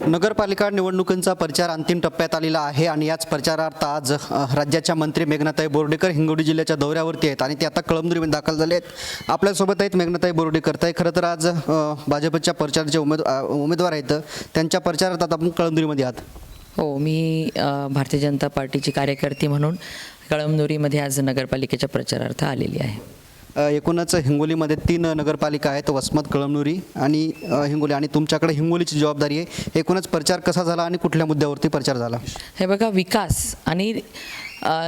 नगरपालिका निवडणुकींचा प्रचार अंतिम टप्प्यात आलेला आहे आणि याच प्रचारार्थ आज राज्याच्या मंत्री मेघनाताई बोर्डीकर हिंगोली जिल्ह्याच्या दौऱ्यावरती आहेत आणि ते आता कळमनुरीमध्ये दाखल झाले आहेत. आपल्यासोबत आहेत मेघनाताई बोर्डीकर. ताई, खरं तर आज भाजपच्या प्रचाराचे उमेदवार आहेत, त्यांच्या प्रचारार्थ आता आपण कळमनुरीमध्ये आहात. हो, मी भारतीय जनता पार्टीची कार्यकर्ती म्हणून कळमनुरीमध्ये आज नगरपालिकेच्या प्रचारार्थ आलेली आहे. एकूणच हिंगोलीमध्ये 3 नगरपालिका आहेत, वसमत, कळमनुरी आणि हिंगोली, आणि तुमच्याकडे हिंगोलीची जबाबदारी आहे. एकूणच प्रचार कसा झाला आणि कुठल्या मुद्द्यावरती प्रचार झाला? हे बघा, विकास आणि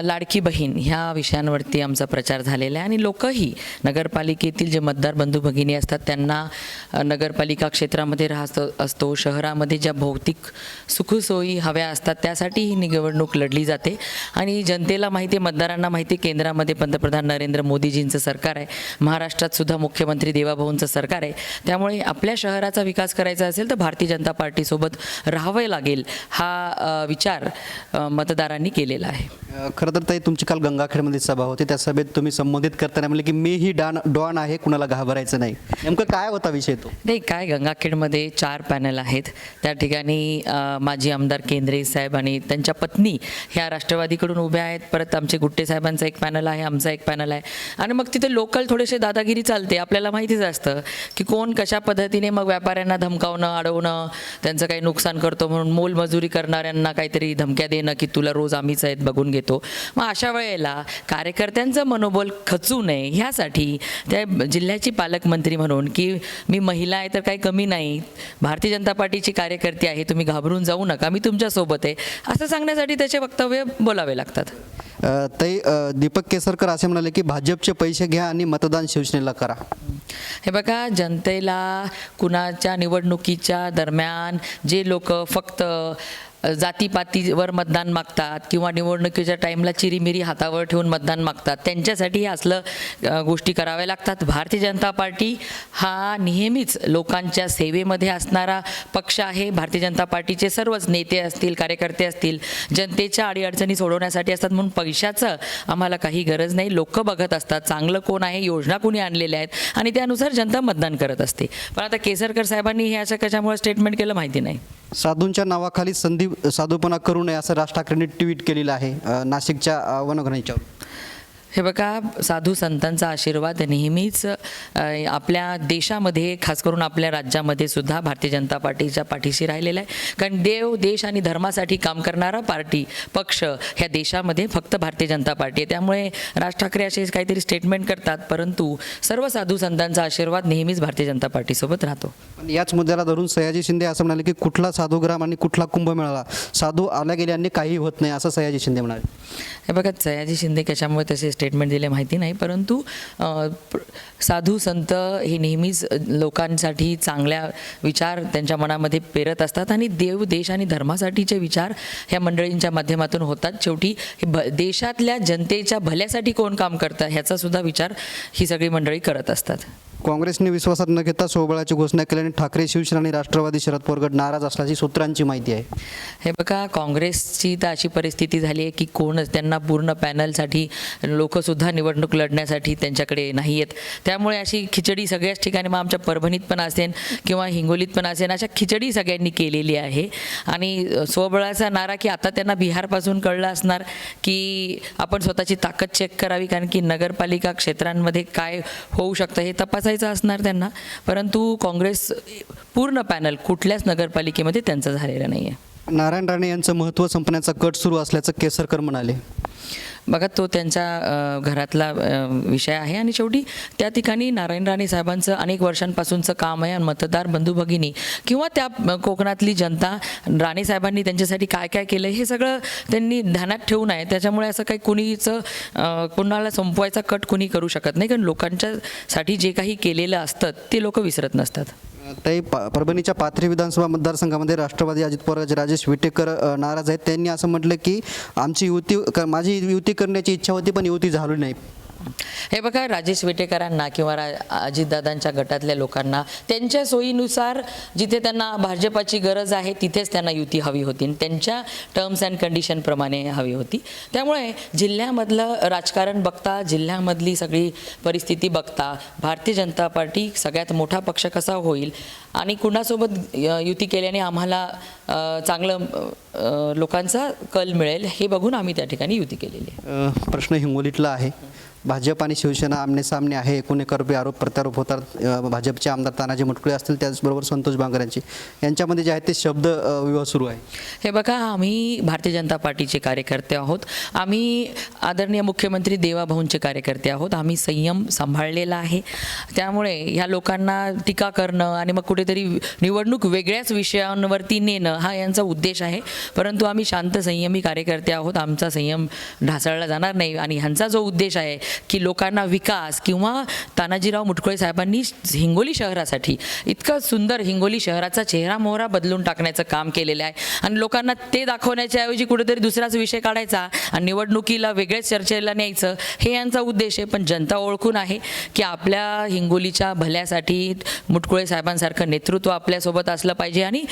लाडकी बहीण ह्या विषयांवरती आमचा प्रचार झालेला आहे आणि लोकही नगरपालिकेतील जे मतदार बंधू भगिनी असतात त्यांना नगरपालिका क्षेत्रामध्ये राहत असतो, शहरामध्ये ज्या भौतिक सुखसोयी हव्या असतात त्यासाठी ही निवडणूक लढली जाते. आणि जनतेला माहिती आहे, मतदारांना माहिती आहे, केंद्रामध्ये पंतप्रधान नरेंद्र मोदीजींचं सरकार आहे, महाराष्ट्रात सुद्धा मुख्यमंत्री देवाभाऊंचं सरकार आहे. त्यामुळे आपल्या शहराचा विकास करायचा असेल तर भारतीय जनता पार्टीसोबत राहावं लागेल हा विचार मतदारांनी केलेला आहे. खरं तर ताई, तुमची काल गंगाखेडमध्ये सभा होती, त्या सभेत तुम्ही संबोधित करताना म्हणले की मी ही डॉन आहे, कुणाला घाबरायचं नाही. नेमकं काय होता विषय तो? नाही, काय, गंगाखेडमध्ये 4 पॅनल आहेत. त्या ठिकाणी माजी आमदार केंद्रे साहेब आणि त्यांच्या पत्नी ह्या राष्ट्रवादीकडून उभ्या आहेत. परत आमचे गुट्टे साहेबांचा एक पॅनल आहे, आमचा एक पॅनल आहे. आणि मग तिथे लोकल थोडेसे दादागिरी चालते. आपल्याला माहितीच असतं की कोण कशा पद्धतीने मग व्यापाऱ्यांना धमकावणं, अडवणं, त्यांचं काही नुकसान करतो म्हणून मोलमजुरी करणाऱ्यांना काहीतरी धमक्या देणं की तुला रोज आम्हीच आहेत बघून घेतो. मग अशा वेळेला कार्यकर्त्यांचं मनोबल खचू नये ह्यासाठी त्या जिल्ह्याची पालकमंत्री म्हणून की मी महिला आहे तर काही कमी नाही, भारतीय जनता पार्टीची कार्यकर्ती आहे, तुम्ही घाबरून जाऊ नका, मी तुमच्यासोबत आहे, असं सांगण्यासाठी त्याचे वक्तव्य बोलावे लागतात. ताई, दीपक केसरकर असे म्हणाले की भाजपचे पैसे घ्या आणि मतदान शिवसेनेला करा. हे बघा, जनतेला कुणाच्या निवडणुकीच्या दरम्यान जे लोक फक्त जातीपातीवर मतदान मागतात किंवा निवडणुकीच्या टाईमला चिरीमिरी हातावर ठेवून मतदान मागतात, त्यांच्यासाठी हे असलं गोष्टी कराव्या लागतात. भारतीय जनता पार्टी हा नेहमीच लोकांच्या सेवेमध्ये असणारा पक्ष आहे. भारतीय जनता पार्टीचे सर्वच नेते असतील, कार्यकर्ते असतील, जनतेच्या अडीअडचणी सोडवण्यासाठी असतात. म्हणून पैशाचं आम्हाला काही गरज नाही. लोक बघत असतात चांगलं कोण आहे, योजना कोणी आणलेल्या आहेत आणि त्यानुसार जनता मतदान करत असते. पण आता केसरकर साहेबांनी हे असं कशामुळे स्टेटमेंट केलं माहिती नाही. साधूंच्या नावाखाली साधूपणा करू नये असं राज ठाकरेंनी ट्विट केलेलं आहे नाशिकच्या वनगणीच्यावर. हे बघा, साधू संतांचा आशीर्वाद नेहमीच आपल्या देशामध्ये, खास करून आपल्या राज्यामध्ये सुद्धा भारतीय जनता पार्टीच्या पाठीशी राहिलेला आहे. कारण देव, देश आणि धर्मासाठी काम करणारा पक्ष ह्या देशामध्ये फक्त भारतीय जनता पार्टी आहे. त्यामुळे राज ठाकरे असे काहीतरी स्टेटमेंट करतात, परंतु सर्व साधू संतांचा आशीर्वाद नेहमीच भारतीय जनता पार्टीसोबत राहतो. पण याच मुद्द्याला धरून सयाजी शिंदे असं म्हणाले की कुठला साधूग्राम आणि कुठला कुंभमेळा, साधू आल्या गेल्याने काही होत नाही असं सयाजी शिंदे म्हणाले. हे बघा, सयाजी शिंदे कशामुळे तसे स्टेटमेंट दिले माहिती नाही, परंतु साधू संत हे नेहमीच लोकांसाठी चांगल्या विचार त्यांच्या मनामध्ये पेरत असतात आणि देव, देश आणि धर्मासाठीचे विचार ह्या मंडळींच्या माध्यमातून होतात. शेवटी देशातल्या जनतेच्या भल्यासाठी कोण काम करतं ह्याचा सुद्धा विचार ही सगळी मंडळी करत असतात. काँग्रेसने विश्वासात न घेता स्वबळाची घोषणा केल्याने ठाकरे, शिवसेना आणि राष्ट्रवादी शरद पवार गट नाराज असल्याची सूत्रांची माहिती आहे. हे बघा, काँग्रेसची तर अशी परिस्थिती झाली आहे की कोणच त्यांना पूर्ण पॅनलसाठी लोकसुद्धा निवडणूक लढण्यासाठी त्यांच्याकडे नाही आहेत. त्यामुळे अशी खिचडी सगळ्याच ठिकाणी, मग आमच्या परभणीत पण असेल किंवा हिंगोलीत पण असेल, अशा खिचडी सगळ्यांनी केलेली आहे. आणि स्वबळाचा नारा की आता त्यांना बिहारपासून कळलं असणार की आपण स्वतःची ताकद चेक करावी, कारण की नगरपालिका क्षेत्रांमध्ये काय होऊ शकतं हे तपासायचं असणार त्यांना. परंतु काँग्रेस पूर्ण पॅनल कुठल्याच नगरपालिकेमध्ये त्यांचं झालेलं नाही आहे. नारायण राणे यांचं महत्त्व संपण्याचा कट सुरू असल्याचं केसरकर म्हणाले. बघा, तो त्यांच्या घरातला विषय आहे आणि शेवटी त्या ठिकाणी नारायण राणे साहेबांचं अनेक वर्षांपासूनचं काम आहे. आणि मतदार बंधू भगिनी किंवा त्या कोकणातली जनता, राणे साहेबांनी त्यांच्यासाठी काय काय केलं हे सगळं त्यांनी ध्यानात ठेवू नये. त्याच्यामुळे असं काही कुणाला संपवायचा कट कुणी करू शकत नाही, कारण लोकांच्यासाठी जे काही केलेलं असतं ते लोक विसरत नसतात. ताई, परभणीच्या पाथरी विधानसभा मतदारसंघामध्ये राष्ट्रवादी अजित पवार, राजेश विटेकर नाराज आहेत. त्यांनी असं म्हटलं की माझी युती करण्याची इच्छा होती पण युती झाली नाही. हे बघा, राजेश विटेकरांना किंवा अजितदादांच्या गटातल्या लोकांना त्यांच्या सोयीनुसार जिथे त्यांना भाजपाची गरज आहे तिथेच त्यांना युती हवी होती आणि त्यांच्या टर्म्स अँड कंडिशनप्रमाणे हवी होती. त्यामुळे जिल्ह्यामधलं राजकारण बघता, जिल्ह्यामधली सगळी परिस्थिती बघता भारतीय जनता पार्टी सगळ्यात मोठा पक्ष कसा होईल आणि कुणासोबत युती केल्याने आम्हाला चांगलं लोकांचा कल मिळेल हे बघून आम्ही त्या ठिकाणी युती केलेली आहे. प्रश्न हिंगोलीतला आहे. भाजप आणि शिवसेना आमने सामने आहे. एकूण एक रुपये आरोप प्रत्यारोप होतात. भाजपचे आमदार तानाजी मुटकुळे असतील, त्याचबरोबर संतोष बांगर यांच्यामध्ये जे आहेत ते शब्द विवाह सुरू आहे. हे बघा, आम्ही भारतीय जनता पार्टीचे कार्यकर्ते आहोत. आम्ही आदरणीय मुख्यमंत्री देवाभाऊंचे कार्यकर्ते आहोत. आम्ही संयम सांभाळलेला आहे. त्यामुळे ह्या लोकांना टीका करणं आणि मग कुठेतरी निवडणूक वेगळ्याच विषयांवरती नेणं हा यांचा उद्देश आहे. परंतु आम्ही शांत संयमी कार्यकर्ते आहोत. आमचा संयम ढासळला जाणार नाही आणि ह्यांचा जो उद्देश आहे की लोकांना विकास किंवा तानाजीराव मुटकुळे साहेबांनी हिंगोली शहरासाठी इतकं सुंदर हिंगोली शहराचा चेहरा मोहरा बदलून टाकण्याचं काम केलेलं आहे आणि लोकांना ते दाखवण्याच्या ऐवजी कुठेतरी दुसराच विषय काढायचा आणि निवडणुकीला वेगळेच चर्चेला न्यायचं हे यांचा उद्देश आहे. पण जनता ओळखून आहे की आपल्या हिंगोलीच्या भल्यासाठी मुटकुळे साहेबांसारखं नेतृत्व आपल्यासोबत असलं पाहिजे आणि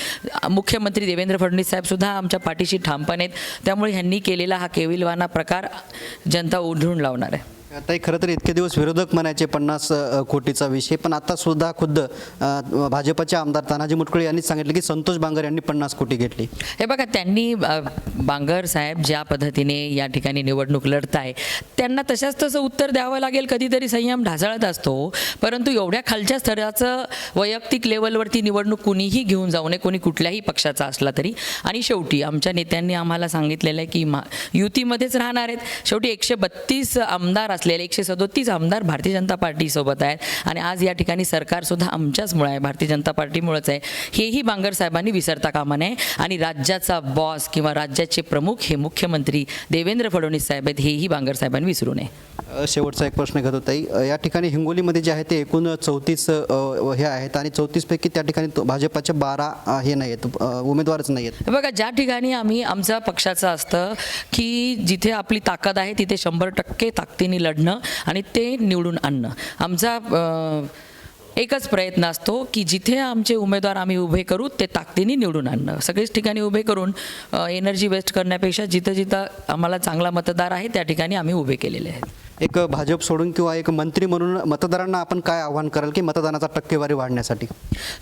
मुख्यमंत्री देवेंद्र फडणवीस साहेबसुद्धा आमच्या पाठीशी ठामपणे आहेत. त्यामुळे ह्यांनी केलेला हा केविलवाना प्रकार जनता उधळून लावणार आहे. ताई, खरं तर इतके दिवस विरोधक म्हणायचे 50 कोटीचा विषय, पण आता सुद्धा खुद्द भाजपचे आमदार तानाजी मुटकुळे यांनी सांगितलं की संतोष बांगर यांनी 50 कोटी घेतली. हे बघा, त्यांनी बांगर साहेब ज्या पद्धतीने या ठिकाणी निवडणूक लढताय त्यांना तसं उत्तर द्यावं लागेल. कधीतरी संयम ढासळत असतो, परंतु एवढ्या खालच्या स्तराचं वैयक्तिक लेवलवरती निवडणूक कुणीही घेऊन जाऊ नये, कोणी कुठल्याही पक्षाचा असला तरी. आणि शेवटी आमच्या नेत्यांनी आम्हाला सांगितलेलं आहे की युतीमध्येच राहणार आहेत. शेवटी 132 आमदार असलेले 137 आमदार भारतीय जनता पार्टीसोबत आहेत आणि आज या ठिकाणी सरकारसुद्धा आमच्याचमुळे आहे, भारतीय जनता पार्टीमुळेच आहे. हेही बांगर साहेबांनी विसरता कामा नये आणि राज्याचा बॉस किंवा राज्याचे प्रमुख हे मुख्यमंत्री देवेंद्र फडणवीस साहेब आहेत, हेही बांगर साहेबांनी विसरू नये. शेवटचा एक प्रश्न घेतो ताई. या ठिकाणी हिंगोलीमध्ये जे आहे ते एकूण 34 हे आहेत आणि 34 पैकी त्या ठिकाणी भाजपाचे 12 हे नाही आहेत, उमेदवारच नाही आहेत. बघा, ज्या ठिकाणी आमच्या पक्षाचं असतं की जिथे आपली ताकद आहे तिथे 100% ताकदीने लढणं आणि ते निवडून आणणं. आमचा एकच प्रयत्न असतो की जिथे आमचे उमेदवार आम्ही उभे करू ते ताकदीने निवडून आणणं. सगळेच ठिकाणी उभे करून एनर्जी वेस्ट करण्यापेक्षा जिथं जिथं आम्हाला चांगला मतदार आहे त्या ठिकाणी आम्ही उभे केलेले आहेत. एक भाजप सोडून किंवा एक मंत्री म्हणून मतदारांना आपण काय आव्हान कराल की मतदानाचा टक्केवारी वाढण्यासाठी?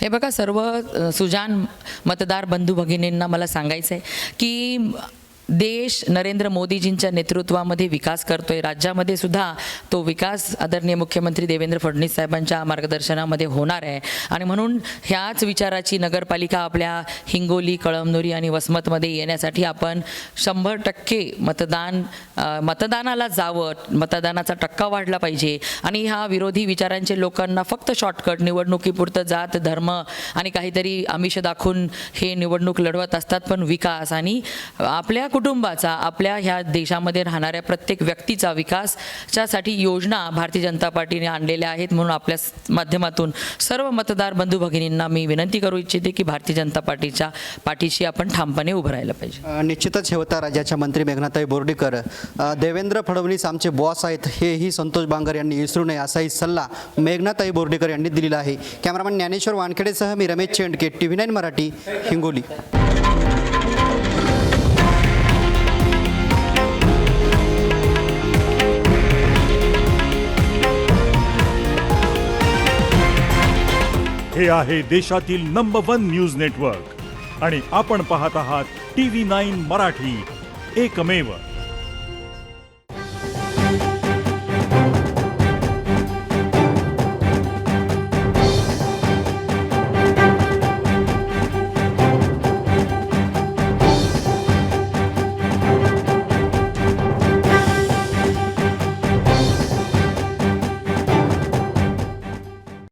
हे बघा, सर्व सुजान मतदार बंधू भगिनींना मला सांगायचं आहे की देश नरेंद्र मोदीजींच्या नेतृत्वामध्ये विकास करतोय. राज्यामध्ये सुद्धा तो विकास आदरणीय मुख्यमंत्री देवेंद्र फडणवीस साहेबांच्या मार्गदर्शनामध्ये होणार आहे आणि म्हणून ह्याच विचाराची नगरपालिका आपल्या हिंगोली, कळमनुरी आणि वसमतमध्ये येण्यासाठी आपण 100% मतदानाला जावं, मतदानाचा टक्का वाढला पाहिजे आणि ह्या विरोधी विचारांचे लोकांना फक्त शॉर्टकट निवडणुकीपुरतं जात धर्म आणि काहीतरी आमिष दाखवून हे निवडणूक लढवत असतात. पण विकास आणि आपल्या कुटुंबाचा, आपल्या ह्या देशामध्ये राहणाऱ्या प्रत्येक व्यक्तीचा विकासासाठी योजना भारतीय जनता पार्टीने आणलेल्या आहेत. म्हणून आपल्या माध्यमातून सर्व मतदार बंधू भगिनींना मी विनंती करू इच्छिते की भारतीय जनता पार्टीच्या पाठीशी आपण ठामपणे उभं राहायला पाहिजे. निश्चितच हे होता राज्याच्या मंत्री मेघनाताई बोर्डीकर. देवेंद्र फडणवीस आमचे बॉस आहेत हेही संतोष बांगर यांनी विसरू नये असाही सल्ला मेघनाताई बोर्डीकर यांनी दिलेला आहे. कॅमेरामॅन ज्ञानेश्वर वानखेडेसह मी रमेश चेंडके, TV9 मराठी, हिंगोली. हे आहे देशातील नंबर 1 न्यूज नेटवर्क आणि आपण पाहत आहात TV9 मराठी, एकमेव.